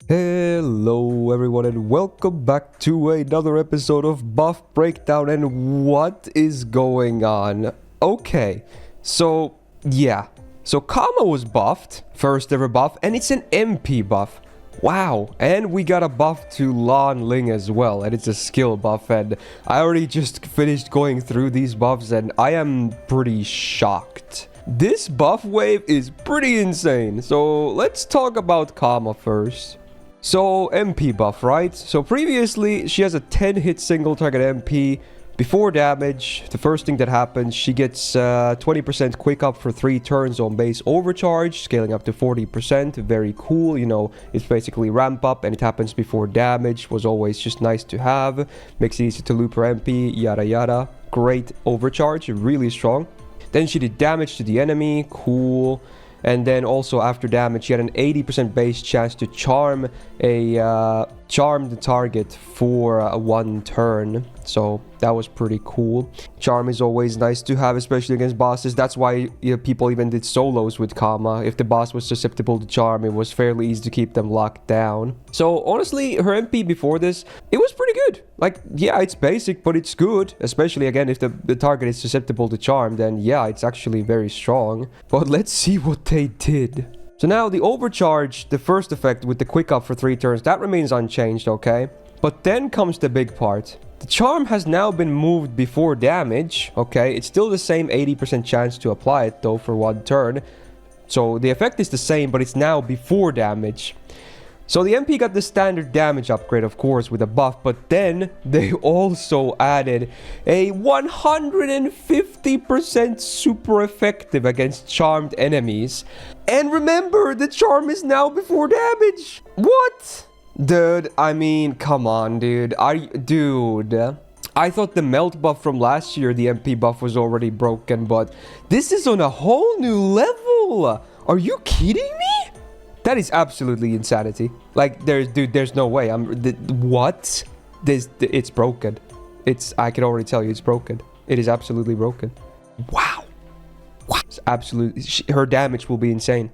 Hello everyone and welcome back to another episode of Buff Breakdown. And what is going on? Okay, so yeah, so Kama was buffed, first ever buff, and it's an MP buff. Wow, and we got a buff to Lanling as well, and it's a skill buff, and I already just finished going through these buffs and I am pretty shocked. This buff wave is pretty insane, so let's talk about Kama first. So, MP buff, right? So previously, she has a 10-hit single target MP. Before damage, the first thing that happens, she gets 20% quick up for 3 turns on base overcharge, scaling up to 40%. Very cool, you know, it's basically ramp up and it happens before damage. Was always just nice to have. Makes it easy to loop her MP, yada yada. Great overcharge, really strong. Then she did damage to the enemy, cool. And then also after damage, she had an 80% base chance to charm the target for 1 turn. So that was pretty cool. Charm is always nice to have, especially against bosses. That's why people even did solos with Kama. If the boss was susceptible to charm, it was fairly easy to keep them locked down. So honestly, her MP before this, it was pretty good. Like, yeah, it's basic, but it's good. Especially again, if the target is susceptible to charm, then yeah, it's actually very strong. But let's see what they did. So now the overcharge, the first effect with the quick up for 3 turns, that remains unchanged, okay? But then comes the big part. The charm has now been moved before damage, okay? It's still the same 80% chance to apply it though for 1 turn. So the effect is the same, but it's now before damage. So the MP got the standard damage upgrade, of course, with a buff, but then they also added a 150% super effective against charmed enemies. And remember, the charm is now before damage. What? Dude, I mean, come on, dude. Dude, I thought the melt buff from last year, the MP buff, was already broken, but this is on a whole new level. Are you kidding me? That is absolutely insanity. Like, there's no way. What? It's broken. I can already tell you it's broken. It is absolutely broken. Wow. It's absolutely, her damage will be insane.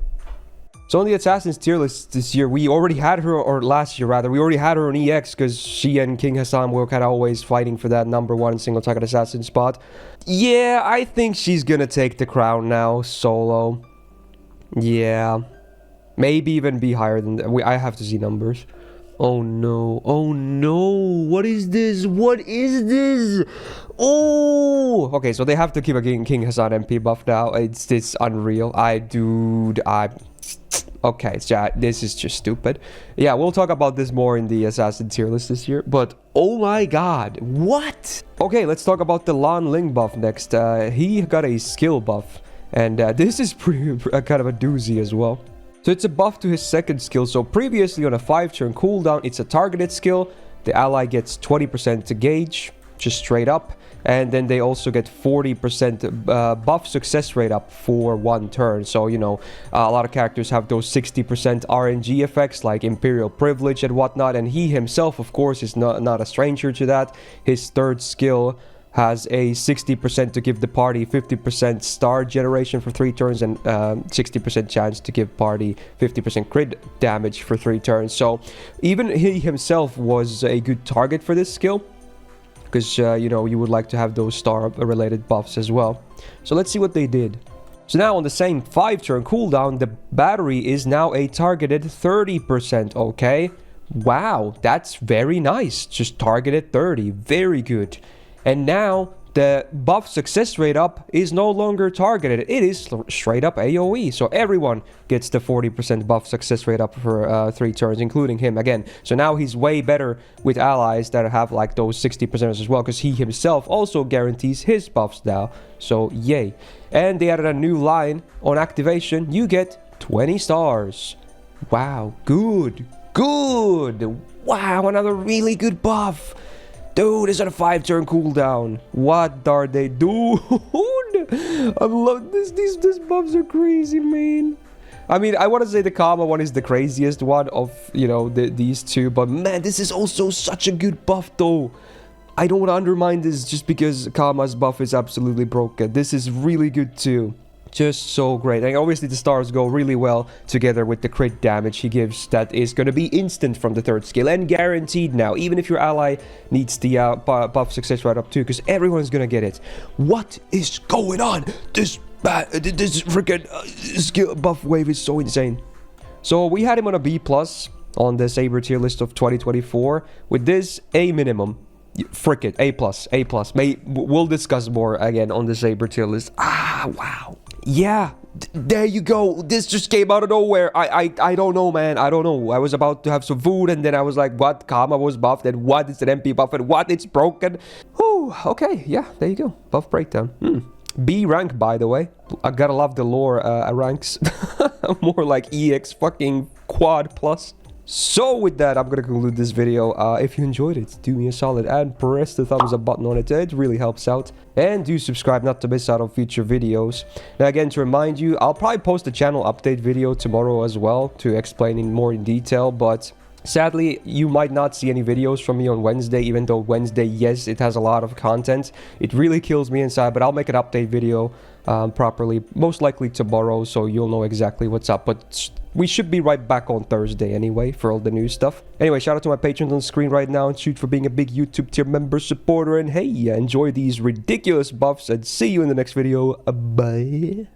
So on the Assassin's tier list this year, we already had her, or last year rather, we already had her on EX because she and King Hassan were kind of always fighting for that #1 single target assassin spot. Yeah, I think she's gonna take the crown now, solo. Yeah. Maybe even be higher than that. I have to see numbers. Oh no. Oh no. What is this? What is this? Oh! Okay, so they have to keep a King Hassan MP buff now. It's unreal. Okay, this is just stupid. Yeah, we'll talk about this more in the Assassin tier list this year. But, oh my god. What? Okay, let's talk about the Lanling buff next. He got a skill buff. And this is pretty kind of a doozy as well. So it's a buff to his second skill. So previously on a 5-turn cooldown, it's a targeted skill. The ally gets 20% to gauge, just straight up. And then they also get 40% buff success rate up for 1 turn. So, you know, a lot of characters have those 60% RNG effects like Imperial Privilege and whatnot. And he himself, of course, is not a stranger to that. His third skill has a 60% to give the party 50% star generation for 3 turns and 60% chance to give party 50% crit damage for 3 turns. So even he himself was a good target for this skill because, you know, you would like to have those star-related buffs as well. So let's see what they did. So now on the same 5-turn cooldown, the battery is now a targeted 30%, okay? Wow, that's very nice. Just targeted 30, very good. And now the buff success rate up is no longer targeted. It is straight up AoE. So everyone gets the 40% buff success rate up for 3 turns, including him again. So now he's way better with allies that have like those 60% as well, because he himself also guarantees his buffs now. So yay. And they added a new line on activation. You get 20 stars. Wow, good. Good. Wow, another really good buff. Dude, it's on a 5-turn cooldown. What are they doing? I love this. These buffs are crazy, man. I mean, I want to say the Kama one is the craziest one of, you know, these two. But man, this is also such a good buff, though. I don't want to undermine this just because Kama's buff is absolutely broken. This is really good, too. Just so great. And obviously the stars go really well together with the crit damage he gives that is going to be instant from the 3rd skill and guaranteed now, even if your ally needs the buff success right up too, because everyone's going to get it. What is going on? This freaking skill buff wave is so insane. So we had him on a B+ on the Saber tier list of 2024. With this, A minimum. Frick it, A+, A+. We'll discuss more again on the Saber tier list. Ah, wow. Yeah, there you go. This just came out of nowhere. I don't know, man. I don't know. I was about to have some food, and then I was like, what? Karma was buffed, and what? It's an MP buff, and what? It's broken. Whew, okay, yeah, there you go. Buff breakdown. B rank, by the way. I gotta love the lore ranks. More like EX fucking quad plus. So with that, I'm gonna conclude this video. If you enjoyed it, do me a solid and press the thumbs up button on it. It really helps out. And do subscribe not to miss out on future videos. Now again, to remind you, I'll probably post a channel update video tomorrow as well to explain in more in detail, but sadly, you might not see any videos from me on Wednesday, even though Wednesday, yes, it has a lot of content. It really kills me inside, but I'll make an update video properly, most likely tomorrow, so you'll know exactly what's up. But we should be right back on Thursday anyway for all the new stuff. Anyway, shout out to my patrons on the screen right now, and shoot for being a big YouTube tier member supporter. And hey, enjoy these ridiculous buffs, and see you in the next video. Bye.